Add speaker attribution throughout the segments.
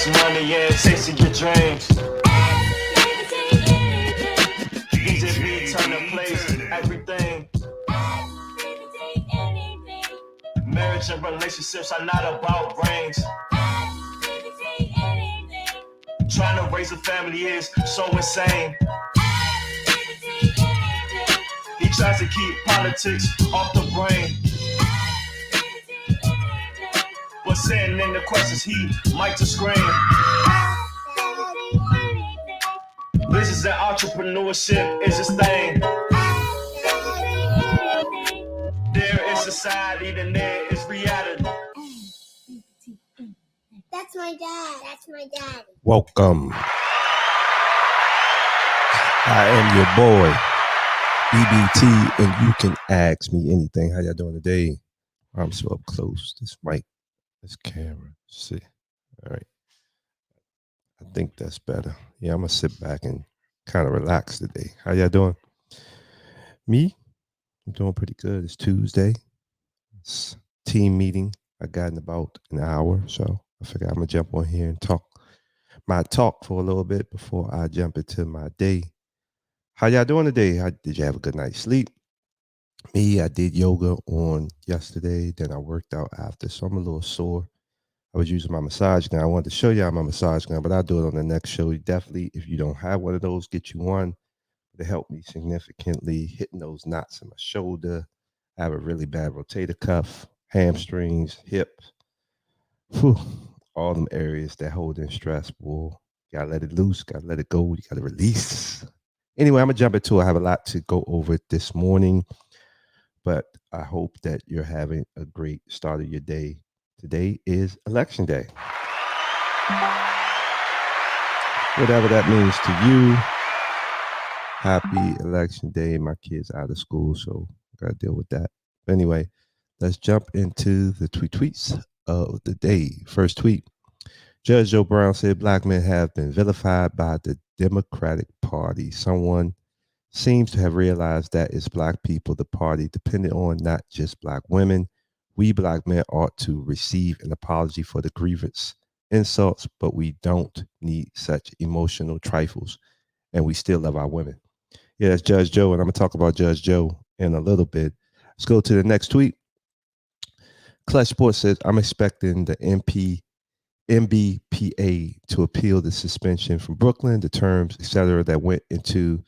Speaker 1: much money and chasing your dreams. DJ B turn to place everything. Marriage and relationships are not about rings. Trying to raise a family is so insane. He tries to keep politics off the brain, but sitting in the questions he might just scream. Business and entrepreneurship is his thing. There is society, then there is reality.
Speaker 2: That's my dad. That's my dad.
Speaker 3: Welcome. I am your boy, BBT, and you can ask me anything. How y'all doing today? I'm so up close. This mic, this camera. Let's see. All right. I think that's better. Yeah, I'm going to sit back and kind of relax today. How y'all doing? Me? I'm doing pretty good. It's Tuesday. It's team meeting. I got in about an hour, so I figured I'm going to jump on here and talk for a little bit before I jump into my day. How y'all doing today? Did you have a good night's sleep? Me, I did yoga on yesterday. Then I worked out after, so I'm a little sore. I was using my massage gun. I wanted to show y'all my massage gun, but I'll do it on the next show. Definitely, if you don't have one of those, get you one. To help me significantly hitting those knots in my shoulder. I have a really bad rotator cuff, hamstrings, hips. Whew, all them areas that hold in stress, boy. You gotta let it loose, gotta let it go, you gotta release. Anyway, I'm gonna jump into it. I have a lot to go over this morning, but I hope that you're having a great start of your day. Today is election day. Whatever that means to you. Happy election day. My kids out of school, so I gotta deal with that. But anyway, let's jump into the tweets of the day. First tweet. Judge Joe Brown said black men have been vilified by the Democratic Party. Someone seems to have realized that it's black people the party depended on, not just black women. We black men ought to receive an apology for the grievous insults, but we don't need such emotional trifles, and we still love our women. Yeah, that's Judge Joe, and I'm going to talk about Judge Joe in a little bit. Let's go to the next tweet. Clutch Sports says, I'm expecting the MBPA to appeal the suspension from Brooklyn, the terms, etc., that went into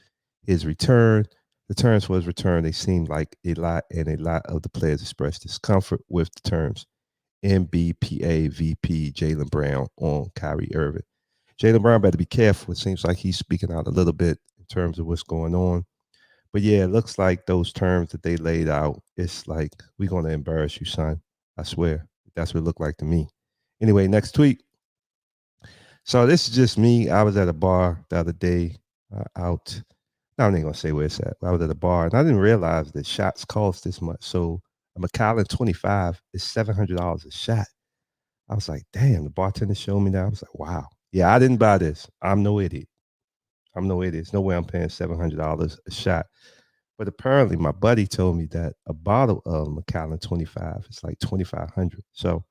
Speaker 3: his return. The terms for his return, they seemed like a lot, and a lot of the players expressed discomfort with the terms. MBPA VP Jaylen Brown on Kyrie Irving. Jaylen Brown better be careful. It seems like he's speaking out a little bit in terms of what's going on. But yeah, it looks like those terms that they laid out, it's like, we're going to embarrass you, son. I swear. That's what it looked like to me. Anyway, next tweet. So this is just me. I was at a bar the other day out. I ain't going to say where it's at. I was at a bar, and I didn't realize that shots cost this much. So a Macallan 25 is $700 a shot. I was like, damn, the bartender showed me that. I was like, wow. Yeah, I didn't buy this. I'm no idiot. There's no way I'm paying $700 a shot. But apparently my buddy told me that a bottle of Macallan 25 is like $2,500. So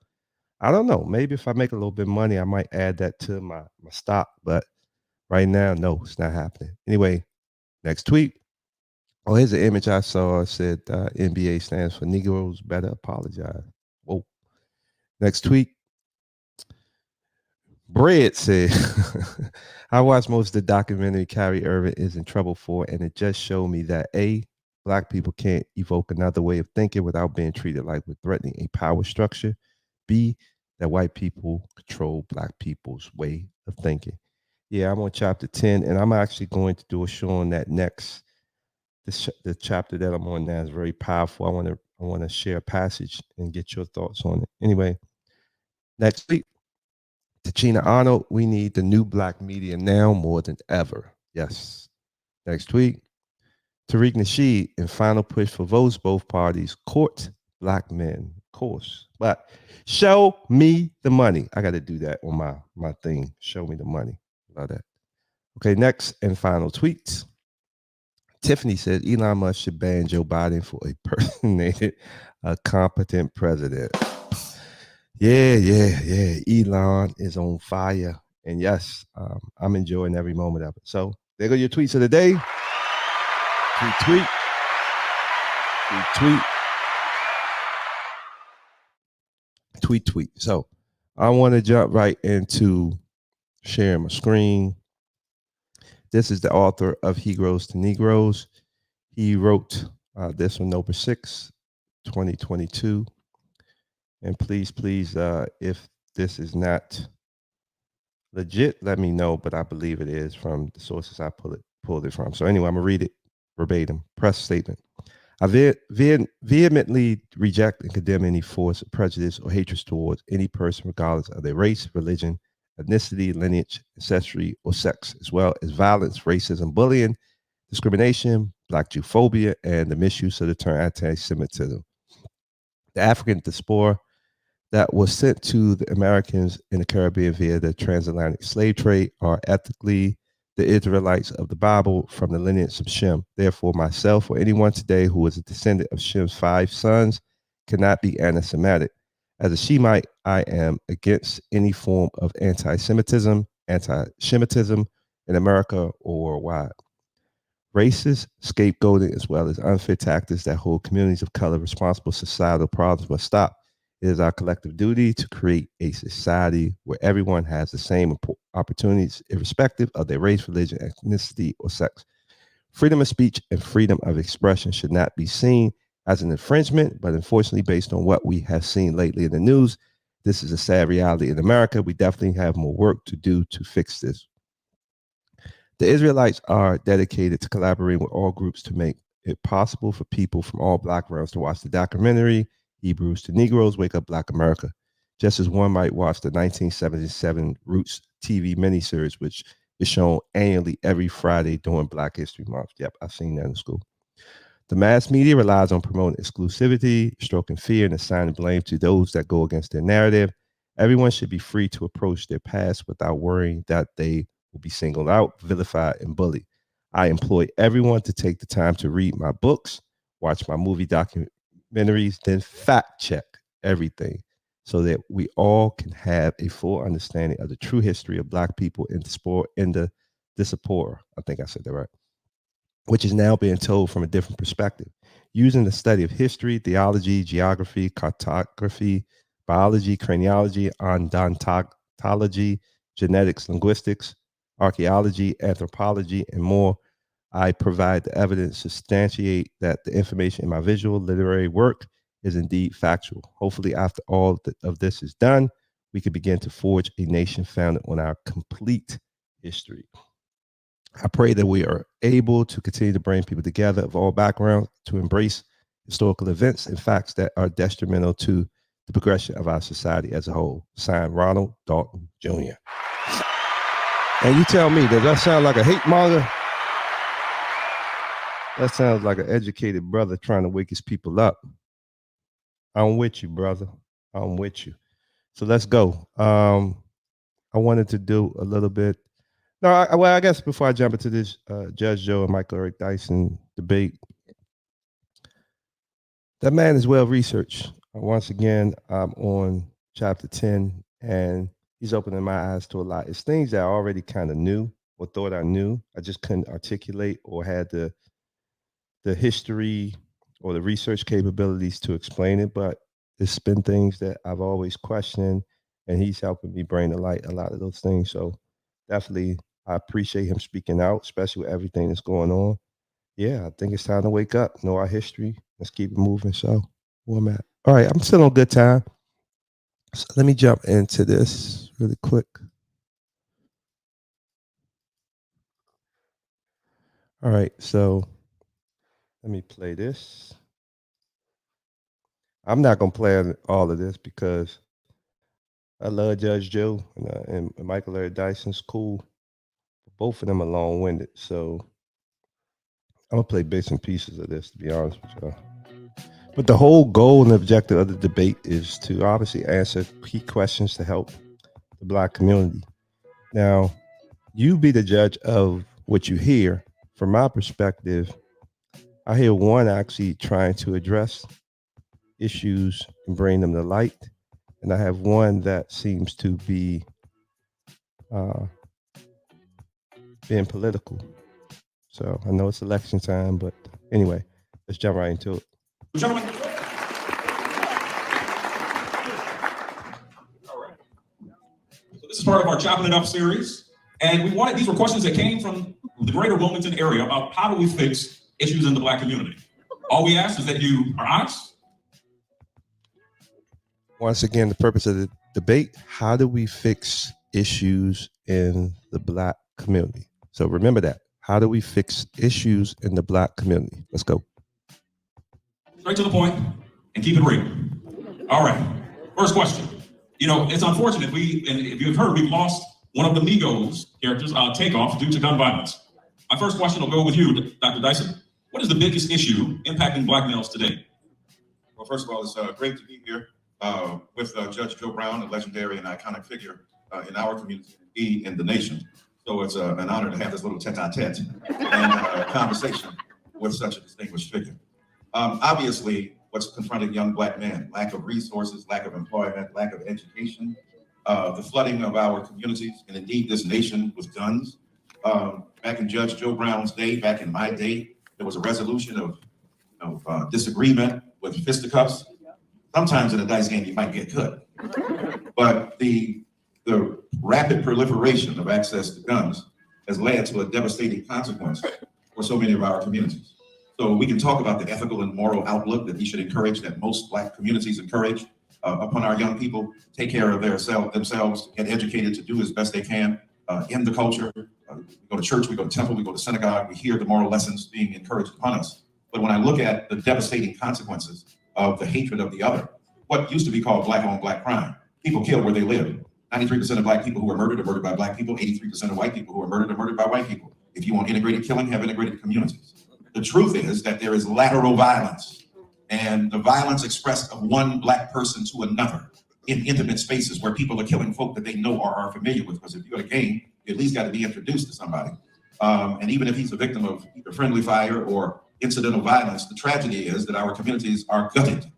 Speaker 3: I don't know. Maybe if I make a little bit of money, I might add that to my stock. But right now, no, it's not happening. Anyway, next tweet. Oh, here's an image I saw. It said NBA stands for Negroes better apologize. Whoa. Next tweet. Bread said, I watched most of the documentary Kyrie Irving is in trouble for, and it just showed me that A, black people can't evoke another way of thinking without being treated like we're threatening a power structure. B, that white people control black people's way of thinking. Yeah, I'm on chapter 10, and I'm actually going to do a show on that next. The chapter that I'm on now is very powerful. I want to share a passage and get your thoughts on it. Anyway, next week. Tachina Arnold, we need the new black media now more than ever. Yes. Next week, Tariq Nasheed in final push for votes, both parties court black men, of course. But show me the money. I got to do that on my thing. Show me the money. Love that. Okay, next and final tweets. Tiffany said Elon Musk should ban Joe Biden for impersonating a competent president. Yeah. Elon is on fire. And yes, I'm enjoying every moment of it. So there go your tweets of the day. Tweet. Tweet. So I want to jump right into sharing my screen. This is the author of He Grows to Negroes. He wrote this on November 6, 2022. And please, if this is not legit, let me know, but I believe it is from the sources I pulled it from. So anyway, I'm gonna read it verbatim. Press statement. I vehemently reject and condemn any force of prejudice or hatred towards any person, regardless of their race, religion, ethnicity, lineage, ancestry, or sex, as well as violence, racism, bullying, discrimination, Black Jewphobia, and the misuse of the term anti-Semitism. The African diaspora that was sent to the Americans in the Caribbean via the transatlantic slave trade are ethically the Israelites of the Bible from the lineage of Shem. Therefore, myself or anyone today who is a descendant of Shem's 5 sons cannot be anti-Semitic. As a Shemite, I am against any form of anti-Semitism, anti-Shemitism in America or worldwide. Racist scapegoating, as well as unfair tactics that hold communities of color responsible for societal problems, must stop. It is our collective duty to create a society where everyone has the same opportunities, irrespective of their race, religion, ethnicity, or sex. Freedom of speech and freedom of expression should not be seen as an infringement, but unfortunately, based on what we have seen lately in the news, this is a sad reality in America. We definitely have more work to do to fix this. The Israelites are dedicated to collaborating with all groups to make it possible for people from all backgrounds to watch the documentary Hebrews to Negroes Wake Up Black America, just as one might watch the 1977 Roots TV miniseries, which is shown annually every Friday during Black History Month. Yep, I've seen that in school. The mass media relies on promoting exclusivity, stroking fear, and assigning blame to those that go against their narrative. Everyone should be free to approach their past without worrying that they will be singled out, vilified, and bullied. I employ everyone to take the time to read my books, watch my movie documentaries, then fact check everything so that we all can have a full understanding of the true history of Black people in the sport, in the diaspora. I think I said that right, which is now being told from a different perspective. Using the study of history, theology, geography, cartography, biology, craniology, odontology, genetics, linguistics, archaeology, anthropology, and more, I provide the evidence to substantiate that the information in my visual literary work is indeed factual. Hopefully, after all of this is done, we can begin to forge a nation founded on our complete history. I pray that we are able to continue to bring people together of all backgrounds to embrace historical events and facts that are detrimental to the progression of our society as a whole. Signed, Ronald Dalton Jr. And you tell me, does that sound like a hate monger? That sounds like an educated brother trying to wake his people up. I'm with you, brother. I'm with you. So let's go. I wanted to do a little bit. No, I guess before I jump into this Judge Joe and Michael Eric Dyson debate, that man is well researched. Once again, I'm on chapter 10, and he's opening my eyes to a lot. It's things that I already kind of knew or thought I knew. I just couldn't articulate or had the history or the research capabilities to explain it. But it's been things that I've always questioned, and he's helping me bring to light a lot of those things. So definitely, I appreciate him speaking out, especially with everything that's going on. Yeah, I think it's time to wake up, know our history. Let's keep it moving. So, where I'm at. All right, I'm still on good time. So let me jump into this really quick. All right, so let me play this. I'm not gonna play all of this because I love Judge Joe and Michael Larry Dyson's cool. Both of them are long winded, so I'm gonna play bits and pieces of this to be honest with y'all. But the whole goal and objective of the debate is to obviously answer key questions to help the Black community. Now, you be the judge of what you hear. From my perspective, I hear one actually trying to address issues and bring them to light. and I have one that seems to be being political. So I know it's election time, but anyway, let's jump right into it.
Speaker 4: Gentlemen. So this is part of our Chopping It Up series. And these were questions that came from the greater Wilmington area about how do we fix issues in the Black community. All we ask is that you are honest.
Speaker 3: Once again, the purpose of the debate, how do we fix issues in the Black community? So remember that. How do we fix issues in the Black community? Let's go.
Speaker 4: Straight to the point and keep it real. All right. First question. You know, it's unfortunate and if you've heard, we've lost one of the Negroes characters, Takeoff, due to gun violence. My first question will go with you, Dr. Dyson. What is the biggest issue impacting Black males today?
Speaker 5: Well, first of all, it's great to be here with Judge Joe Brown, a legendary and iconic figure in our community and in the nation. So it's an honor to have this little tete-a-tete and conversation with such a distinguished figure. Obviously, what's confronting young Black men, lack of resources, lack of employment, lack of education, the flooding of our communities, and indeed this nation with guns. Back in Judge Joe Brown's day, back in my day, there was a resolution of disagreement with fisticuffs. Sometimes in a dice game, you might get cut. But the rapid proliferation of access to guns has led to a devastating consequence for so many of our communities. So we can talk about the ethical and moral outlook that we should encourage, that most Black communities encourage upon our young people, take care of themselves, get educated to do as best they can in the culture. We go to church, we go to temple, we go to synagogue, we hear the moral lessons being encouraged upon us. But when I look at the devastating consequences of the hatred of the other, what used to be called Black on Black crime, people killed where they live. 93% of Black people who are murdered by Black people, 83% of white people who are murdered by white people. If you want integrated killing, have integrated communities. The truth is that there is lateral violence, and the violence expressed of one Black person to another in intimate spaces where people are killing folk that they know or are familiar with. Because if you're at a game, you at least got to be introduced to somebody. And even if he's a victim of either friendly fire or incidental violence, the tragedy is that our communities are gutted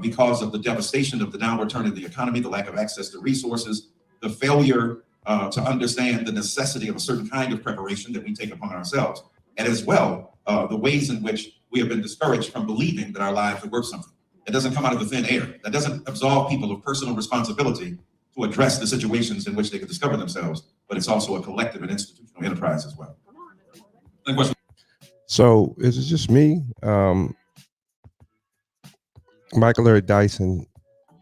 Speaker 5: because of the devastation of the downward turn of the economy, the lack of access to resources, the failure to understand the necessity of a certain kind of preparation that we take upon ourselves, and as well, the ways in which we have been discouraged from believing that our lives are worth something. It doesn't come out of the thin air. That doesn't absolve people of personal responsibility to address the situations in which they can discover themselves, but it's also a collective and institutional enterprise as well.
Speaker 3: So is it just me? Michael Eric Dyson.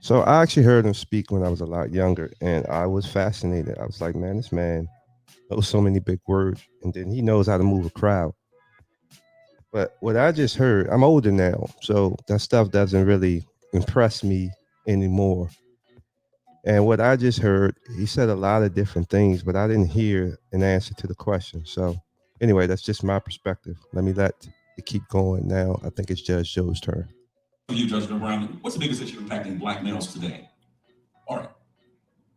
Speaker 3: So I actually heard him speak when I was a lot younger, and I was fascinated. I was like, man, this man knows so many big words, and then he knows how to move a crowd. But what I just heard, I'm older now, so that stuff doesn't really impress me anymore. And what I just heard, he said a lot of different things, but I didn't hear an answer to the question. So anyway, that's just my perspective. Let it keep going now. I think it's Judge Joe's turn.
Speaker 4: You, Judge Joe Brown, what's the biggest issue impacting Black males today?
Speaker 6: All right.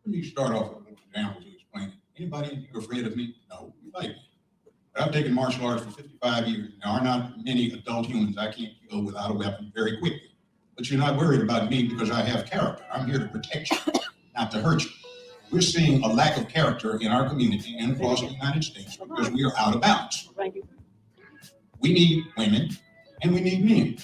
Speaker 6: Let me start off with an example to explain it. Anybody afraid of me? No, you like me. But I've taken martial arts for 55 years. There are not many adult humans I can't kill without a weapon very quickly. But you're not worried about me because I have character. I'm here to protect you, not to hurt you. We're seeing a lack of character in our community and across the United States because we are out of balance. We need women and we need men.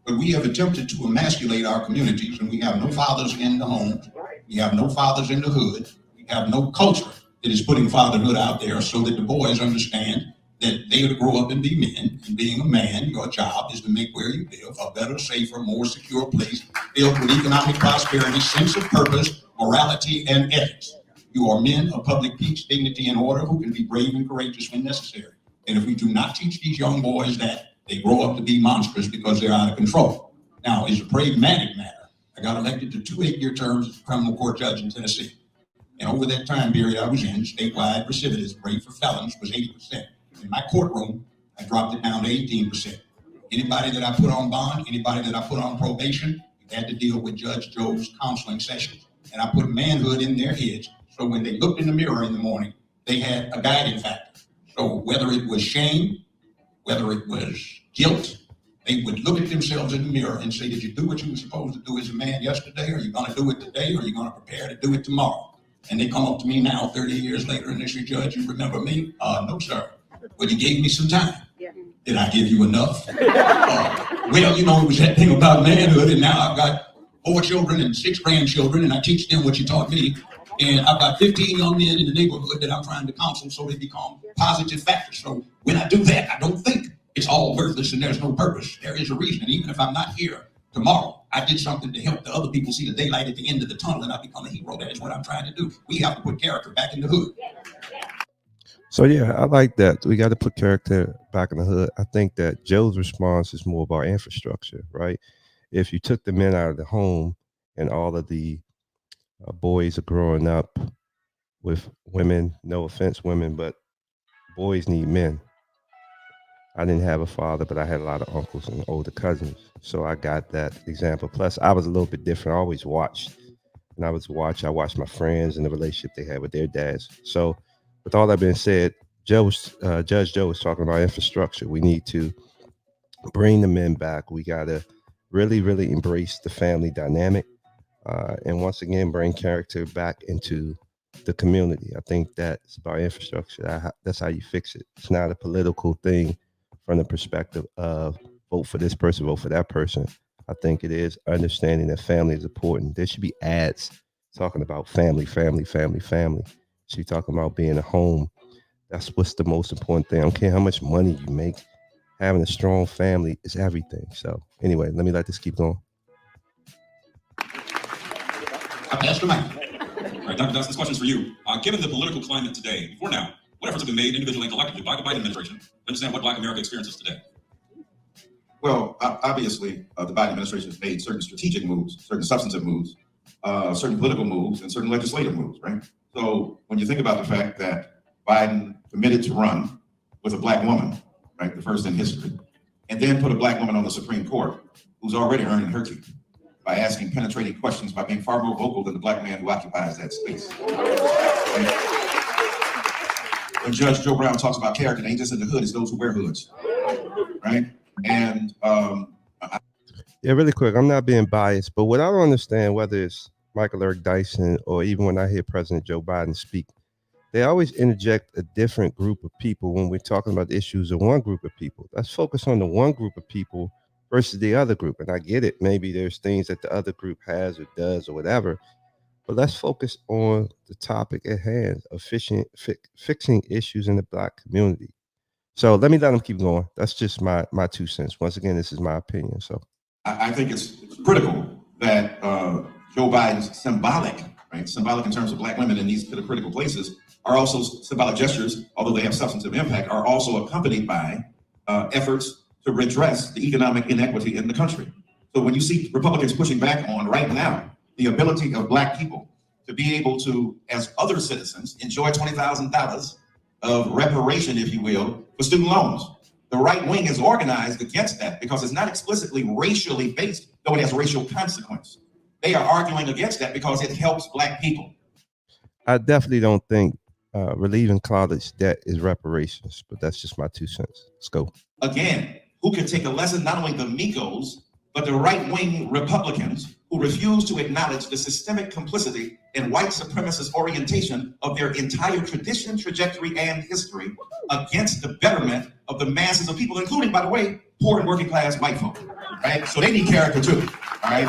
Speaker 6: But we have attempted to emasculate our communities, and we have no fathers in the home. We have no fathers in the hood. We have no culture that is putting fatherhood out there so that the boys understand that they are to grow up and be men. And being a man, your job is to make where you live a better, safer, more secure place filled with economic prosperity, sense of purpose, morality, and ethics. You are men of public peace, dignity, and order who can be brave and courageous when necessary. And if we do not teach these young boys that, they grow up to be monstrous because they're out of control. Now, it's a pragmatic matter. I got elected to 2 8-year terms as a criminal court judge in Tennessee. And over that time period I was in, statewide recidivism rate for felons was 80%. In my courtroom, I dropped it down to 18%. Anybody that I put on bond, anybody that I put on probation, we had to deal with Judge Joe's counseling sessions. And I put manhood in their heads, so when they looked in the mirror in the morning, they had a guiding factor. So whether it was shame, whether it was guilt, they would look at themselves in the mirror and say, did you do what you were supposed to do as a man yesterday? Are you going to do it today? Or are you going to prepare to do it tomorrow? And they come up to me now, 30 years later, and they say, Judge, you remember me? No, sir. But you gave me some time. Yeah. Did I give you enough? Well, you know, it was that thing about manhood, and now I've got 4 children and 6 grandchildren, and I teach them what you taught me. And I've got 15 young men in the neighborhood that I'm trying to counsel so they become positive factors. So when I do that, I don't think it's all worthless and there's no purpose. There is a reason. And even if I'm not here tomorrow, I did something to help the other people see the daylight at the end of the tunnel and I become a hero. That is what I'm trying to do. We have to put character back in the hood.
Speaker 3: So yeah, I like that. We got to put character back in the hood. I think that Joe's response is more about infrastructure, right? If you took the men out of the home and all of the boys are growing up with women, no offense, women, but boys need men. I didn't have a father, but I had a lot of uncles and older cousins. So I got that example. Plus, I was a little bit different. I always watched. And I watched my friends and the relationship they had with their dads. So with all that being said, Judge Joe was talking about infrastructure. We need to bring the men back. We got to really, really embrace the family dynamic. And once again, bring character back into the community. I think that's about infrastructure. That's how you fix it. It's not a political thing from the perspective of vote for this person, vote for that person. I think it is understanding that family is important. There should be ads talking about family, family, family, family. So you're talking about being a home. That's what's the most important thing. I don't care how much money you make. Having a strong family is everything. So anyway, let this keep going.
Speaker 6: I passed the mic.
Speaker 4: All right, Dr. Dyson, this question's for you. Given the political climate today, before now, what efforts have been made individually and collectively by the Biden administration to understand what Black America experiences today?
Speaker 5: Well, obviously, the Biden administration has made certain strategic moves, certain substantive moves, certain political moves, and certain legislative moves, right? So when you think about the fact that Biden committed to run with a Black woman, right, the first in history, and then put a Black woman on the Supreme Court who's already earning her keep by asking penetrating questions, by being far more vocal than the Black man who occupies that space. When Judge Joe Brown talks about character, it ain't just in the hood, it's those who wear hoods, right? And
Speaker 3: yeah, really quick, I'm not being biased, but what I don't understand, whether it's Michael Eric Dyson or even when I hear President Joe Biden speak, they always interject a different group of people when we're talking about the issues of one group of people. Let's focus on the one group of people versus the other group. And I get it. Maybe there's things that the other group has or does or whatever, but let's focus on the topic at hand of fixing issues in the Black community. So let them keep going. That's just my 2 cents. Once again, this is my opinion. So
Speaker 5: I think it's critical that Joe Biden's symbolic in terms of Black women in these critical places are also symbolic gestures, although they have substantive impact, are also accompanied by efforts to redress the economic inequity in the country. So when you see Republicans pushing back on right now the ability of Black people to be able to, as other citizens, enjoy $20,000 of reparation, if you will, for student loans. The right wing is organized against that because it's not explicitly racially based, though it has racial consequence. They are arguing against that because it helps Black people.
Speaker 3: I definitely don't think relieving college debt is reparations, but that's just my 2 cents. Let's go.
Speaker 5: Again, who can take a lesson, not only the Negroes, but the right-wing Republicans who refuse to acknowledge the systemic complicity and white supremacist orientation of their entire tradition, trajectory, and history against the betterment of the masses of people, including, by the way, poor and working class white folk, right? So they need character too, all right?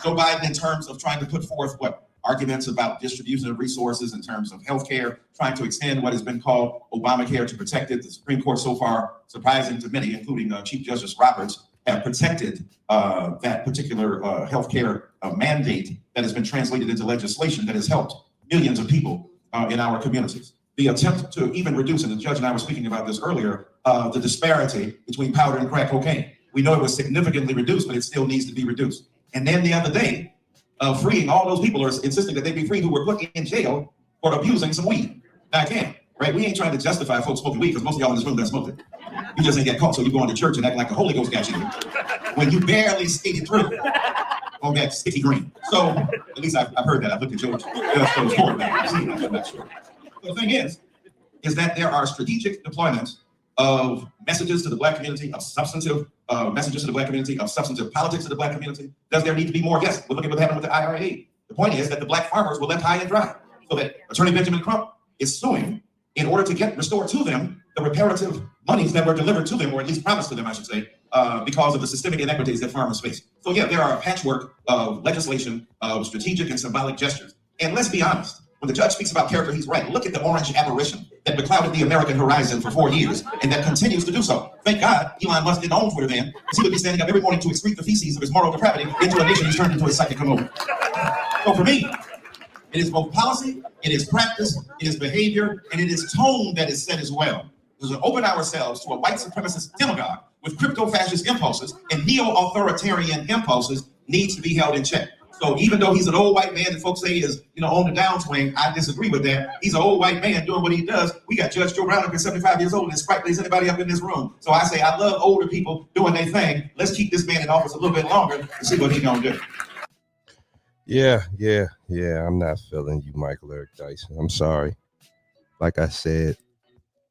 Speaker 5: Joe Biden, in terms of trying to put forth arguments about distribution of resources in terms of healthcare, trying to extend what has been called Obamacare to protect it. The Supreme Court so far, surprising to many, including Chief Justice Roberts, have protected that particular healthcare mandate that has been translated into legislation that has helped millions of people in our communities. The attempt to even reduce, and the judge and I were speaking about this earlier, the disparity between powder and crack cocaine. We know it was significantly reduced, but it still needs to be reduced. And then the other day, freeing all those people, or insisting that they be freed, who were put in jail for abusing some weed. Now, again, right? We ain't trying to justify folks smoking weed because most of y'all in this room done smoked it. You just ain't get caught, so you go into church and act like the Holy Ghost got you when you barely skated through on that sticky green. So at least I've heard that. I've looked at George. I'm not sure. The thing is that there are strategic deployments of messages to the Black community, of substantive messages to the black community, of substantive politics to the black community? Does there need to be more? Yes. We'll look at what happened with the IRA. The point is that the black farmers were left high and dry, so that Attorney Benjamin Crump is suing in order to get restored to them the reparative monies that were delivered to them, or at least promised to them, I should say, because of the systemic inequities that farmers face. So yeah, there are a patchwork of legislation, of strategic and symbolic gestures. And let's be honest, when the judge speaks about character, he's right. Look at the orange apparition that beclouded the American horizon for 4 years, and that continues to do so. Thank God Elon Musk didn't own Twitter then, because he would be standing up every morning to excrete the feces of his moral depravity into a nation he's turned into a psychic commode. So for me, it is both policy, it is practice, it is behavior, and it is tone that is set as well. Because we open ourselves to a white supremacist demagogue with crypto-fascist impulses and neo-authoritarian impulses needs to be held in check. So even though he's an old white man that folks say is, on the downswing, I disagree with that. He's an old white man doing what he does. We got Judge Joe Brown up here, 75 years old, and as sprightly as anybody up in this room. So I say, I love older people doing their thing. Let's keep this man in office a little bit longer and see what he's gonna do.
Speaker 3: Yeah. I'm not feeling you, Michael Eric Dyson. I'm sorry. Like I said,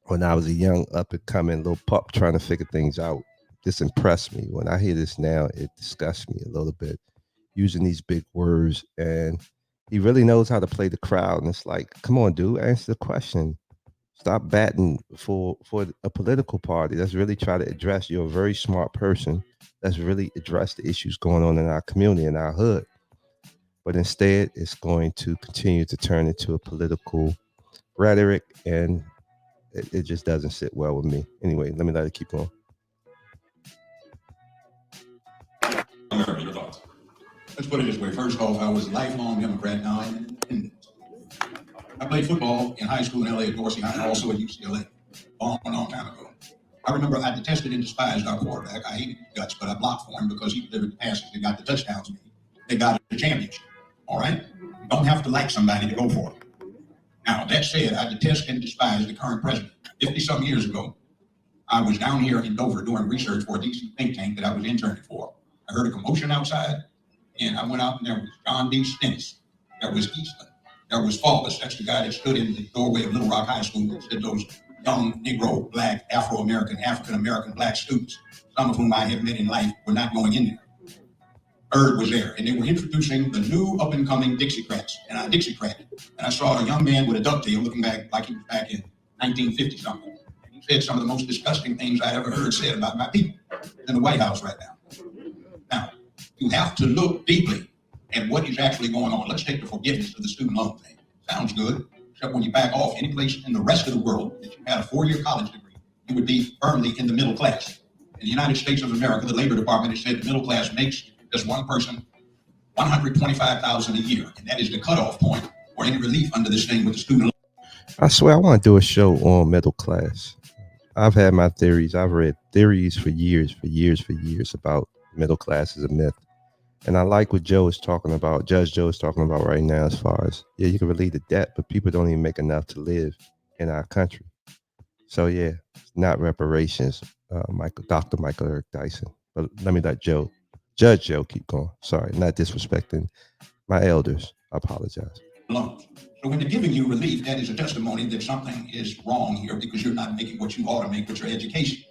Speaker 3: when I was a young up-and-coming little pup trying to figure things out, this impressed me. When I hear this now, it disgusts me a little bit, using these big words. And he really knows how to play the crowd. And it's like, come on, dude, answer the question. Stop batting for a political party. Let's really try to address. You're a very smart person. Let's really address the issues going on in our community, in our hood. But instead, it's going to continue to turn into a political rhetoric, and it just doesn't sit well with me. Anyway, let me let it keep going.
Speaker 4: Your thoughts?
Speaker 6: Let's put it this way. First off, I was a lifelong Democrat, now I'm independent. I played football in high school in LA at Dorsey High and also at UCLA a long time ago. I remember I detested and despised our quarterback. I hated his guts, but I blocked for him because he delivered the passes that got the touchdowns. They got the championship. All right? You don't have to like somebody to go for it. Now, that said, I detest and despise the current president. 50-some years ago, I was down here in Dover doing research for a DC think tank that I was interning for. I heard a commotion outside, and I went out, and there was John D. Stennis. There was Eastland. There was Faultless. That's the guy that stood in the doorway of Little Rock High School and said those young Negro, Black, Afro-American, African-American Black students, some of whom I have met in life, were not going in there. Erd was there, and they were introducing the new up-and-coming Dixiecrats, and I Dixiecrat. And I saw a young man with a ducktail looking back like he was back in 1950-something. He said some of the most disgusting things I ever heard said about my people in the White House right now. Now, you have to look deeply at what is actually going on. Let's take the forgiveness of the student loan thing. Sounds good, except when you back off any place in the rest of the world that you had a 4-year college degree, you would be firmly in the middle class. In the United States of America, the Labor Department has said the middle class makes just one person $125,000 a year, and that is the cutoff point for any relief under this thing with the student loan.
Speaker 3: I swear I want to do a show on middle class. I've had my theories. I've read theories for years about middle class is a myth. And I like what Joe is talking about, Judge Joe is talking about right now, as far as, yeah, you can relieve the debt, but people don't even make enough to live in our country. So yeah, it's not reparations, Dr. Michael Eric Dyson. But let me let Judge Joe keep going. Sorry, not disrespecting my elders. I apologize.
Speaker 6: Loans. So when they're giving you relief, that is a testimony that something is wrong here because you're not making what you ought to make with your education.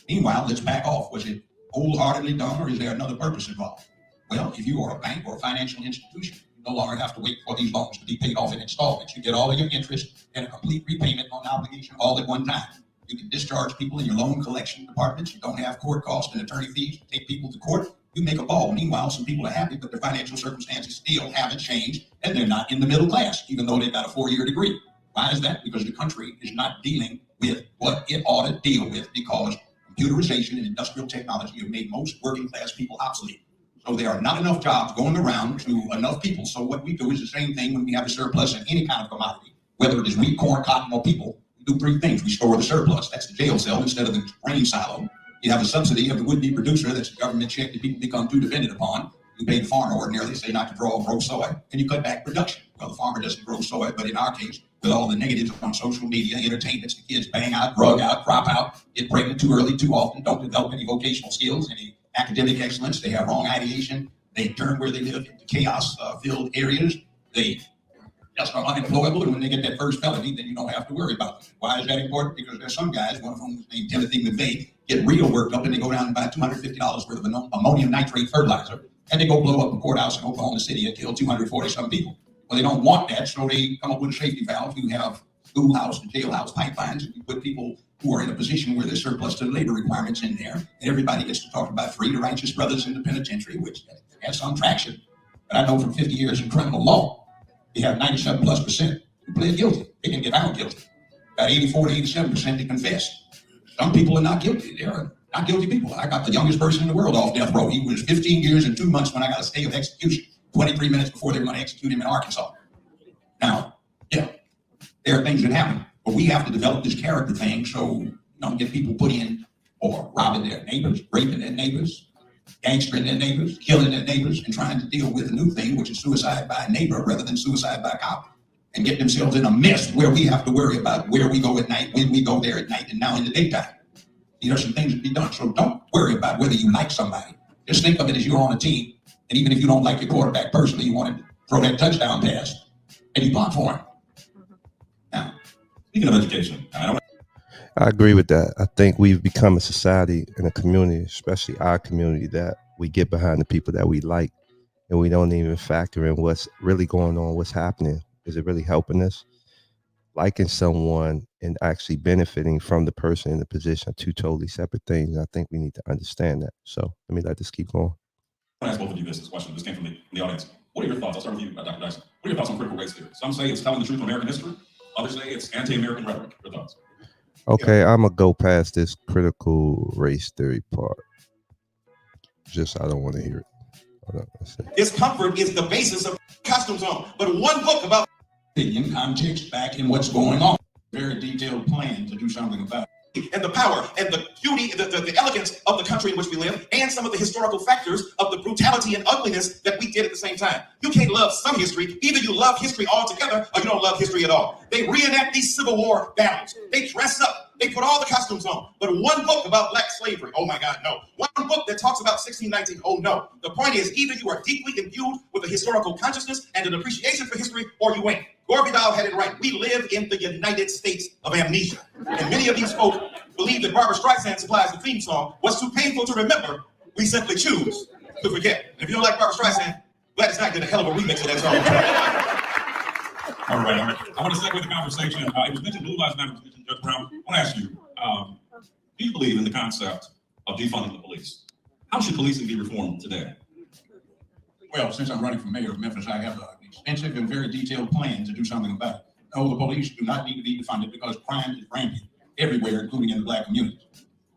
Speaker 6: Meanwhile, let's back off. Was it wholeheartedly done, or is there another purpose involved? Well, if you are a bank or a financial institution, you no longer have to wait for these loans to be paid off in installments. You get all of your interest and a complete repayment on the obligation all at one time. You can discharge people in your loan collection departments. You don't have court costs and attorney fees to take people to court. You make a ball. Meanwhile, some people are happy, but their financial circumstances still haven't changed, and they're not in the middle class, even though they've got a 4-year degree. Why is that? Because the country is not dealing with what it ought to deal with, because computerization and industrial technology have made most working class people obsolete. So there are not enough jobs going around to enough people. So what we do is the same thing when we have a surplus in any kind of commodity, whether it is wheat, corn, cotton, or people. We do 3 things. We store the surplus. That's the jail cell instead of the grain silo. You have a subsidy of the would-be producer. That's the government check that people become too dependent upon. You pay the farmer ordinarily, say not to grow soy, and you cut back production. Well, the farmer doesn't grow soy, but in our case, with all the negatives on social media, entertainments, the kids bang out, drug out, crop out, get pregnant too early, too often, don't develop any vocational skills, any academic excellence. They have wrong ideation. They turn where they live into chaos-filled areas. They just are unemployable, and when they get that first felony, then you don't have to worry about them. Why is that important? Because there's some guys, one of whom is named Timothy McVeigh, get real worked up and they go down and buy $250 worth of ammonium nitrate fertilizer, and they go blow up the courthouse in Oklahoma City and kill 240-some people. Well, they don't want that, so they come up with a safety valve. You have schoolhouse and jailhouse pipelines, and you put people who are in a position where there's surplus to labor requirements in there, and everybody gets to talk about free to righteous brothers in the penitentiary, which has some traction. But I know from 50 years in criminal law, you have 97+% who plead guilty. They can get out guilty. About 84 to 87% they confess. Some people are not guilty. They're not guilty people. I got the youngest person in the world off death row. He was 15 years and 2 months when I got a stay of execution, 23 minutes before they were going to execute him in Arkansas. Now, yeah, there are things that happen, but we have to develop this character thing so you don't get people put in or robbing their neighbors, raping their neighbors, gangstering their neighbors, killing their neighbors, and trying to deal with a new thing, which is suicide by a neighbor rather than suicide by a cop, and get themselves in a mess where we have to worry about where we go at night, when we go there at night, and now in the daytime. There are some things that be done, so don't worry about whether you like somebody. Just think of it as you're on a team, and even if you don't like your quarterback personally, you want to throw that touchdown pass, and you block for him. Now,
Speaker 4: Speaking of education,
Speaker 3: I agree with that. I think we've become a society and a community, especially our community, that we get behind the people that we like, and we don't even factor in what's really going on, what's happening. Is it really helping us? Liking someone and actually benefiting from the person in the position are two totally separate things. I think we need to understand that. So let this keep going.
Speaker 4: I want to ask both of you this question. This came from the audience. What are your thoughts? I'll start with you, Dr. Dyson. What are your thoughts on critical race theory? Some say it's telling the truth of American history. Others say it's anti-American rhetoric. Your thoughts?
Speaker 3: Okay, I'm going to go past this critical race theory part. I don't want to hear it. Hold on,
Speaker 5: Discomfort is the basis of costumes on. But one book about
Speaker 6: opinion, context, back in what's going on. Very detailed plan to do something about it.
Speaker 5: and the power and the beauty, the elegance of the country in which we live, and some of the historical factors of the brutality and ugliness that we did at the same time. You can't love some history. Either you love history altogether or you don't love history at all. They reenact these Civil War battles. They dress up. They put all the costumes on. But one book about black slavery, oh my God, no. One book that talks about 1619, oh no. The point is, either you are deeply imbued with a historical consciousness and an appreciation for history, or you ain't. Gore Vidal had it right. We live in the United States of amnesia. And many of these folk believe that Barbara Streisand supplies the theme song. What's too painful to remember, we simply choose to forget. And if you don't like Barbara Streisand, Gladys Knight did a hell of a remix of that song.
Speaker 4: All right. I want to segue the conversation. It was mentioned, Blue Lives Matter was mentioned, Judge Brown. I want to ask you, do you believe in the concept of defunding the police? How should policing be reformed today?
Speaker 6: Well, since I'm running for mayor of Memphis, I have an extensive and very detailed plan to do something about it. No, the police do not need to be defunded because crime is rampant everywhere, including in the black community.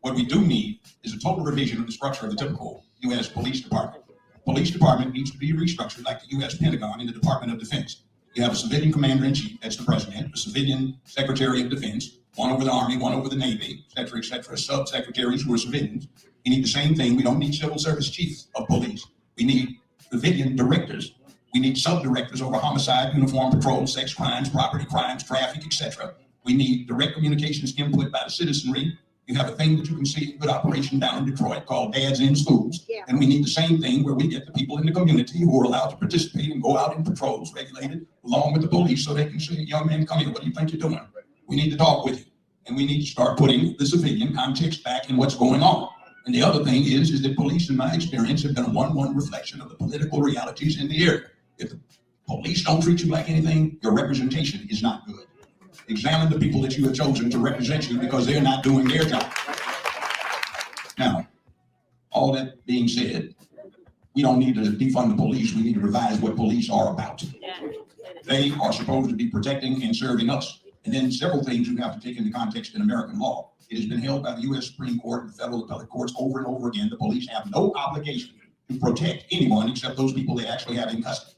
Speaker 6: What we do need is a total revision of the structure of the typical U.S. police department. Police department needs to be restructured like the U.S. Pentagon in the Department of Defense. You have a civilian commander-in-chief, that's the president, a civilian secretary of defense, one over the Army, one over the Navy, et cetera, sub-secretaries who are civilians. We need the same thing. We don't need civil service chiefs of police. We need civilian directors. We need sub-directors over homicide, uniform patrol, sex crimes, property crimes, traffic, etc. We need direct communications input by the citizenry. You have a thing that you can see, a good operation down in Detroit called Dads in Schools. Yeah. And we need the same thing where we get the people in the community who are allowed to participate and go out in patrols regulated along with the police so they can say, young man, come here, what do you think you're doing? We need to talk with you. And we need to start putting the civilian context back in what's going on. And the other thing is that police, in my experience, have been a one-one reflection of the political realities in the area. If the police don't treat you like anything, your representation is not good. Examine the people that you have chosen to represent you because they're not doing their job. Now, all that being said, we don't need to defund the police. We need to revise what police are about. They are supposed to be protecting and serving us. And then several things you have to take into context in American law. It has been held by the U.S. Supreme Court and the federal appellate courts over and over again. The police have no obligation to protect anyone except those people they actually have in custody.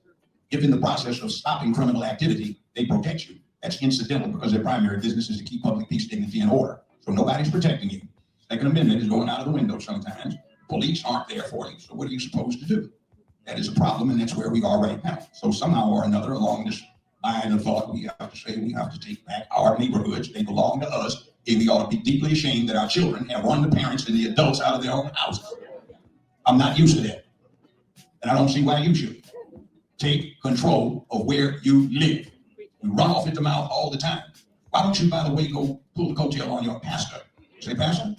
Speaker 6: If in the process of stopping criminal activity, they protect you, that's incidental because their primary business is to keep public peace, dignity, and order. So nobody's protecting you. Second Amendment is going out of the window sometimes. Police aren't there for you. So what are you supposed to do? That is a problem, and that's where we are right now. So somehow or another, along this line of thought, we have to say we have to take back our neighborhoods. They belong to us, and we ought to be deeply ashamed that our children have run the parents and the adults out of their own houses. I'm not used to that, and I don't see why you should. Take control of where you live. You run off at the mouth all the time. Why don't you, by the way, go pull the coattail on your pastor? Say, Pastor,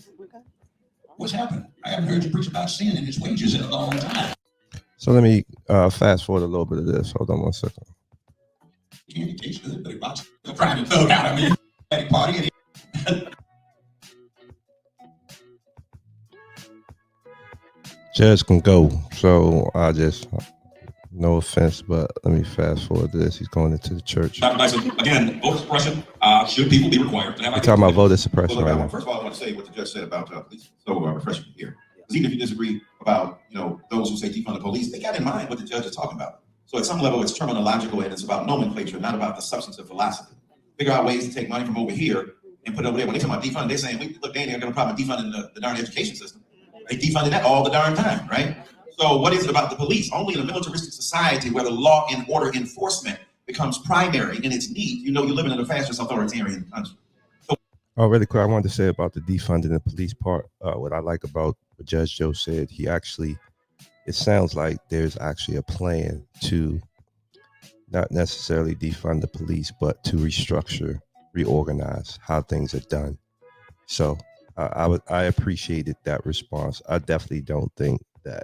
Speaker 6: what's happened? I haven't heard you preach about sin and its wages in a long time.
Speaker 3: So let me fast forward a little bit of this. Hold on one second.
Speaker 6: Candy tastes good, but it rocks the private thug out of me at a party.
Speaker 3: Judge can go. So I just, no offense, but let me fast forward to this. He's going into the church.
Speaker 4: Dr. Dyson, again, voter suppression, should people be required to have
Speaker 3: We're talking about voter suppression
Speaker 5: Well, look,
Speaker 3: right now.
Speaker 5: first of all, I want to say what the judge said about police. So refreshing to hear. Because even if you disagree about, those who say defund the police, they got in mind what the judge is talking about. So at some level, it's terminological and it's about nomenclature, not about the substance of philosophy. Figure out ways to take money from over here and put it over there. When they talk about defund, they're saying, look, Danny, they're going to probably defund the darn education system. They defunded that all the darn time, right? So what is it about the police? Only in a militaristic society where the law and order enforcement becomes primary in its need, you live in the fastest authoritarian country.
Speaker 3: Oh, really quick, I wanted to say about the defunding the police part. What I like about what Judge Joe said, it sounds like there's actually a plan to not necessarily defund the police, but to restructure, reorganize how things are done. So I appreciated that response. I definitely don't think that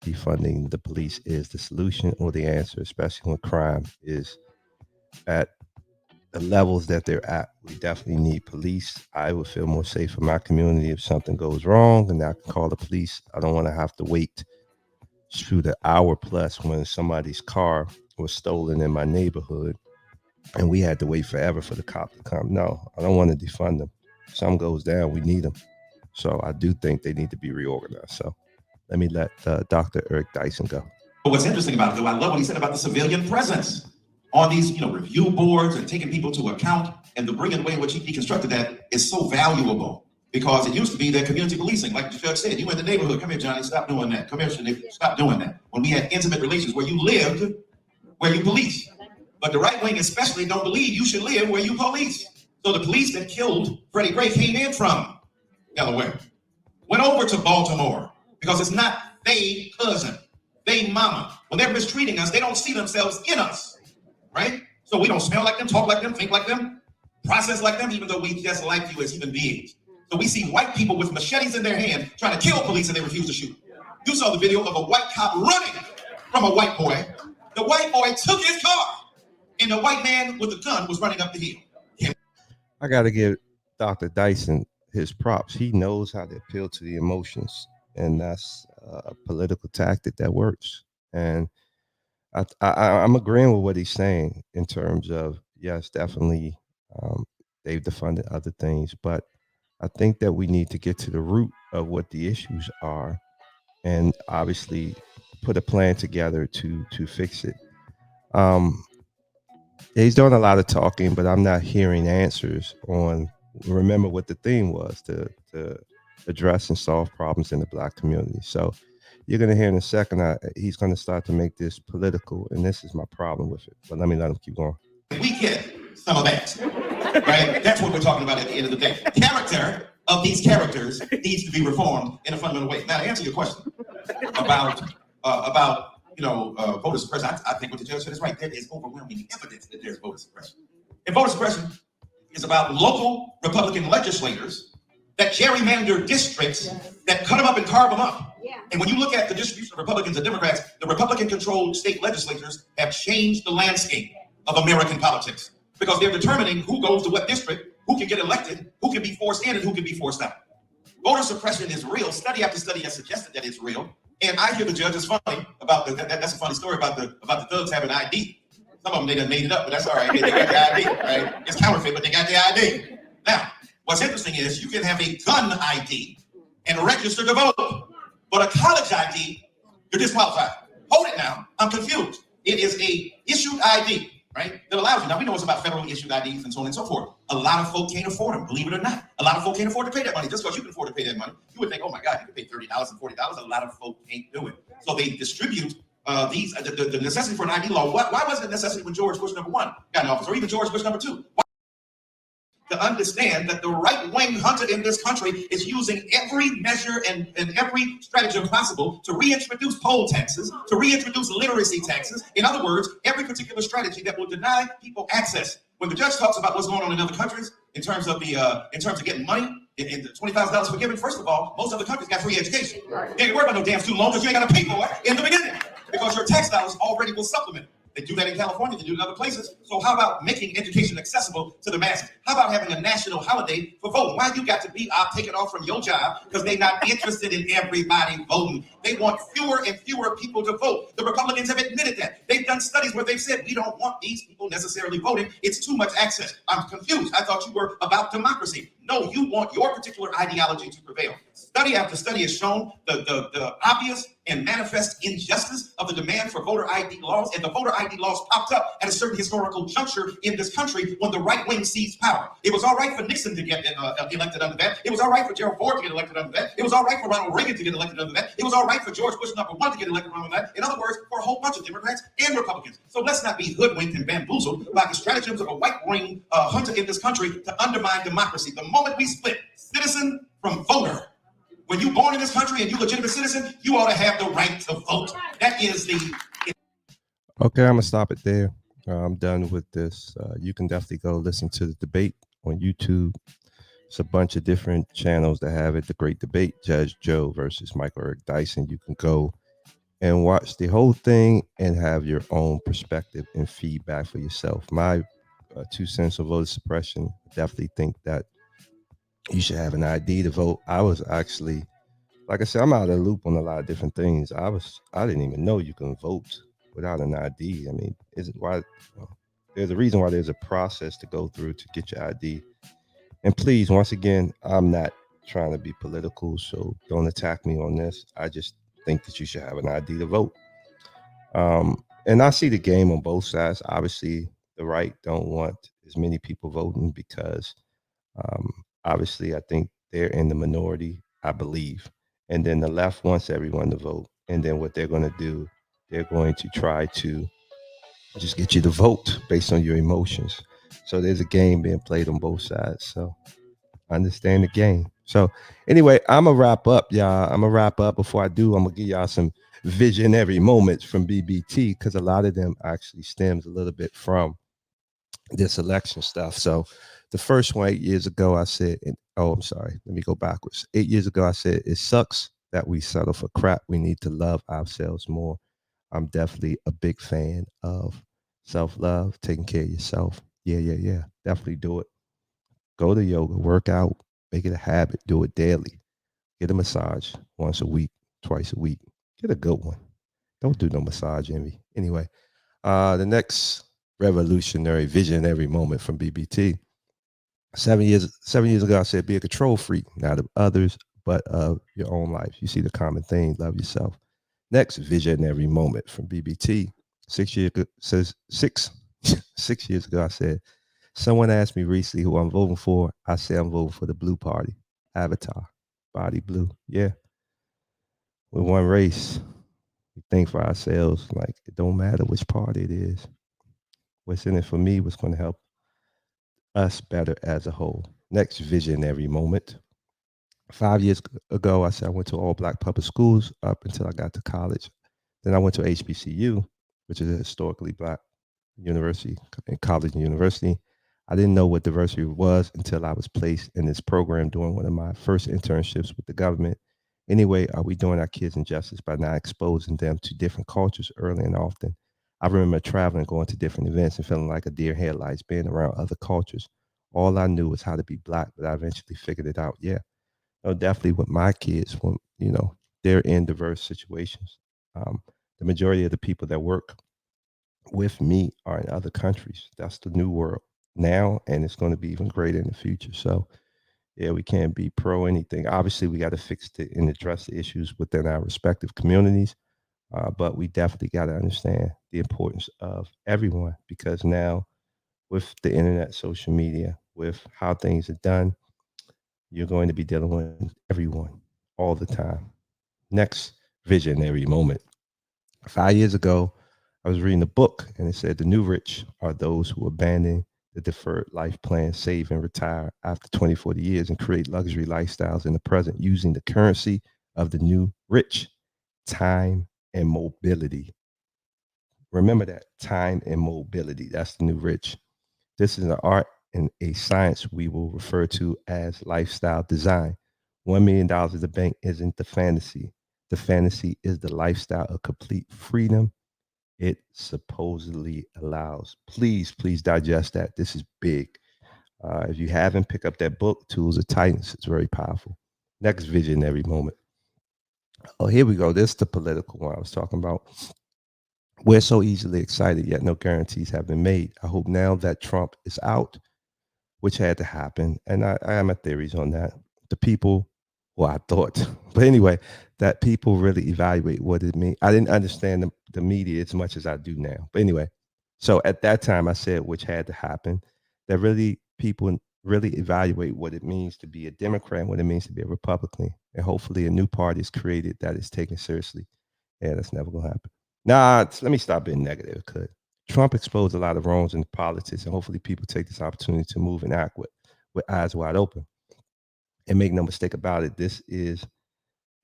Speaker 3: defunding the police is the solution or the answer, especially when crime is at the levels that they're at. We definitely need police. I would feel more safe in my community if something goes wrong and I can call the police. I don't want to have to wait through the hour plus when somebody's car was stolen in my neighborhood and we had to wait forever for the cop to come. No, I don't want to defund them. If something goes down, we need them. So I do think they need to be reorganized. So let me let Dr. Eric Dyson go.
Speaker 5: But what's interesting about it, though, I love what he said about the civilian presence on these, review boards and taking people to account, and the brilliant way in which he deconstructed that is so valuable because it used to be that community policing, like the judge said, you in the neighborhood, come here, Johnny, stop doing that. Come here, Shanique, stop doing that. When we had intimate relations where you lived, where you police. But the right wing especially don't believe you should live where you police. So the police that killed Freddie Gray came in from Delaware, went over to Baltimore because it's not they cousin, they mama. When they're mistreating us, they don't see themselves in us, right? So we don't smell like them, talk like them, think like them, process like them, even though we just like you as human beings. So we see white people with machetes in their hand trying to kill police and they refuse to shoot. You saw the video of a white cop running from a white boy. The white boy took his car and the white man with the gun was running up the hill.
Speaker 3: I got to give Dr. Dyson his props. He knows how to appeal to the emotions, and that's a political tactic that works. And I'm agreeing with what he's saying in terms of, yes, definitely they've defunded other things, but I think that we need to get to the root of what the issues are and obviously put a plan together to fix it. He's doing a lot of talking, but I'm not hearing answers on, remember what the theme was, to address and solve problems in the Black community. So you're going to hear in a second, he's going to start to make this political, and this is my problem with it. But let him keep going.
Speaker 5: We get some of that, right? That's what we're talking about at the end of the day. Character of these characters needs to be reformed in a fundamental way. Now, to answer your question about voter suppression, I think what the judge said is right. There is overwhelming evidence that there's voter suppression. And voter suppression is about local Republican legislators that gerrymander districts, that cut them up and carve them up. Yeah. And when you look at the distribution of Republicans and Democrats, the Republican-controlled state legislatures have changed the landscape of American politics because they're determining who goes to what district, who can get elected, who can be forced in, and who can be forced out. Voter suppression is real. Study after study has suggested that it's real. And I hear the judge is funny about that's a funny story about the thugs having ID. Some of them, they done made it up, but that's all right. They got the ID, right? It's counterfeit, but they got the ID. Now, what's interesting is you can have a gun ID and register to vote, but a college ID, you're disqualified. Hold it now. I'm confused. It is a issued ID, right? That allows you. Now, we know it's about federally issued IDs and so on and so forth. A lot of folk can't afford them, believe it or not. A lot of folk can't afford to pay that money. Just because you can afford to pay that money, you would think, oh my God, you can pay $30 and $40. A lot of folk can't do it. So they distribute the necessity for an ID law. Why wasn't it necessary when George Bush #1 got in office, or even George Bush #2? to understand that the right-wing hunter in this country is using every measure and every stratagem possible to reintroduce poll taxes, to reintroduce literacy taxes. In other words, every particular strategy that will deny people access. When the judge talks about what's going on in other countries in terms of getting money, in the $20,000 for giving, first of all, most other countries got free education. You ain't worried about no damn student loan because you ain't got to pay for it in the beginning because your tax dollars already will supplement it. They do that in California, they do it in other places. So how about making education accessible to the masses? How about having a national holiday for voting? Why you got to be taken off from your job because they're not interested in everybody voting? They want fewer and fewer people to vote. The Republicans have admitted that. They've done studies where they've said, we don't want these people necessarily voting. It's too much access. I'm confused. I thought you were about democracy. No, you want your particular ideology to prevail. Study after study has shown the obvious and manifest injustice of the demand for voter ID laws, and the voter ID laws popped up at a certain historical juncture in this country when the right wing seized power. It was all right for Nixon to get elected under that. It was all right for Gerald Ford to get elected under that. It was all right for Ronald Reagan to get elected under that. It was all right for George Bush #1 to get elected under that. In other words, for a whole bunch of Democrats and Republicans. So let's not be hoodwinked and bamboozled by the stratagems of a white wing hunter in this country to undermine democracy. The moment we split citizen from voter, when you're born in this country and you're a legitimate citizen, you ought to have the right to vote. That is the...
Speaker 3: Okay, I'm going to stop it there. I'm done with this. You can definitely go listen to the debate on YouTube. It's a bunch of different channels that have it. The Great Debate, Judge Joe versus Michael Eric Dyson. You can go and watch the whole thing and have your own perspective and feedback for yourself. My 2 cents on voter suppression, definitely think that you should have an ID to vote. I was actually, like I said, I'm out of the loop on a lot of different things. I didn't even know you can vote without an ID. I mean, there's a reason why there's a process to go through to get your ID. And please, once again, I'm not trying to be political, so don't attack me on this. I just think that you should have an ID to vote. And I see the game on both sides. Obviously, the right don't want as many people voting because obviously, I think they're in the minority, I believe. And then the left wants everyone to vote. And then what they're going to do, they're going to try to just get you to vote based on your emotions. So there's a game being played on both sides. So understand the game. So anyway, I'm going to wrap up, y'all. I'm going to wrap up. Before I do, I'm going to give y'all some visionary moments from BBT because a lot of them actually stems a little bit from this election stuff. So the first one 8 years ago, I said, I'm sorry, let me go backwards. 8 years ago, I said, it sucks that we settle for crap. We need to love ourselves more. I'm definitely a big fan of self-love, taking care of yourself. Yeah. Definitely do it. Go to yoga, work out, make it a habit, do it daily. Get a massage once a week, twice a week. Get a good one. Don't do no massage envy. Anyway, the next revolutionary visionary moment from BBT. 7 years ago, I said, be a control freak, not of others, but of your own life. You see the common thing, love yourself. Next visionary moment from BBT. 6 years ago, I said, someone asked me recently who I'm voting for. I said, I'm voting for the blue party. Avatar, body blue. Yeah. We're one race. We think for ourselves, like it don't matter which party it is. What's in it for me, what's going to help us better as a whole. Next visionary moment. 5 years ago, I said I went to all black public schools up until I got to college. Then I went to HBCU, which is a historically black university, and college and university. I didn't know what diversity was until I was placed in this program during one of my first internships with the government. Anyway, are we doing our kids injustice by not exposing them to different cultures early and often? I remember traveling, going to different events and feeling like a deer in headlights, being around other cultures. All I knew was how to be black, but I eventually figured it out. Yeah, no, definitely with my kids, when they're in diverse situations. The majority of the people that work with me are in other countries. That's the new world now, and it's going to be even greater in the future. So, yeah, we can't be pro anything. Obviously, we got to fix it and address the issues within our respective communities. But we definitely got to understand the importance of everyone because now with the internet, social media, with how things are done, you're going to be dealing with everyone all the time. Next visionary moment. 5 years ago, I was reading a book and it said the new rich are those who abandon the deferred life plan, save and retire after 20, 40 years, and create luxury lifestyles in the present using the currency of the new rich, time and mobility. Remember that, time and mobility. That's the new rich. This is an art and a science we will refer to as lifestyle design. $1 million at the bank isn't the fantasy. The fantasy is the lifestyle of complete freedom it supposedly allows. Please, please digest that. This is big. If you haven't, pick up that book, Tools of Titans. It's very powerful. Next visionary moment. Oh, here we go. This is the political one I was talking about. We're so easily excited, yet no guarantees have been made. I hope now that Trump is out, which had to happen, and I have my theories on that. The people, well, I thought, but anyway, that people really evaluate what it means. I didn't understand the media as much as I do now. But anyway, so at that time I said, which had to happen, that really people really evaluate what it means to be a Democrat and what it means to be a Republican. And hopefully a new party is created that is taken seriously. Yeah, that's never gonna happen. Nah, let me stop being negative. It could. Trump exposed a lot of wrongs in politics, and hopefully people take this opportunity to move and act with eyes wide open. And make no mistake about it, this is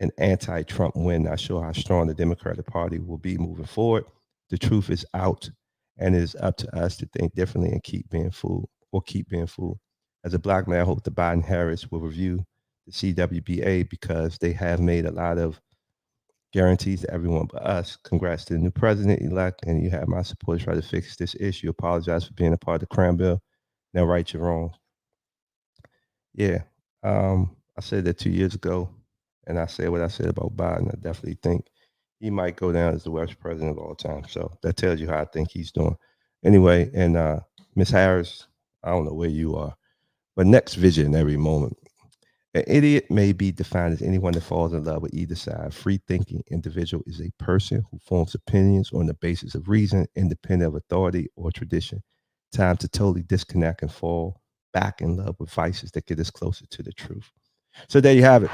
Speaker 3: an anti-Trump win. Not sure how strong the Democratic Party will be moving forward. The truth is out, and it is up to us to think differently and keep being fooled. As a black man, I hope the Biden-Harris will review the CWBA because they have made a lot of guarantees to everyone but us. Congrats to the new president-elect, and you have my support to try to fix this issue. Apologize for being a part of the crime bill. Now right your wrongs. Yeah, I said that 2 years ago, and I said what I said about Biden. I definitely think he might go down as the worst president of all time. So that tells you how I think he's doing. Anyway, and Miss Harris, I don't know where you are, but next visionary moment. An idiot may be defined as anyone that falls in love with either side. Free-thinking individual is a person who forms opinions on the basis of reason, independent of authority or tradition. Time to totally disconnect and fall back in love with vices that get us closer to the truth. So there you have it.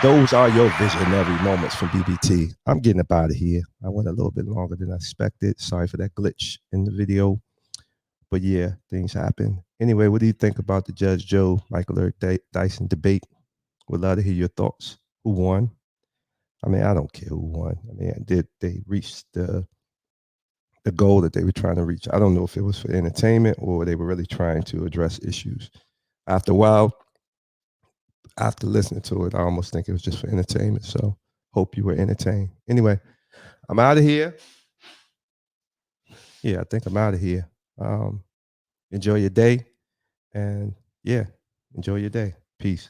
Speaker 3: Those are your visionary moments from BBT. I'm getting up out of here. I went a little bit longer than I expected. Sorry for that glitch in the video. But yeah, things happen. Anyway, what do you think about the Judge Joe, Michael Eric Dyson debate? Would love to hear your thoughts. Who won? I mean, I don't care who won. I mean, did they reach the goal that they were trying to reach? I don't know if it was for entertainment or they were really trying to address issues. After a while, after listening to it, I almost think it was just for entertainment. So hope you were entertained. Anyway, I'm out of here. Yeah, I think I'm out of here. Enjoy your day. And yeah, enjoy your day. Peace.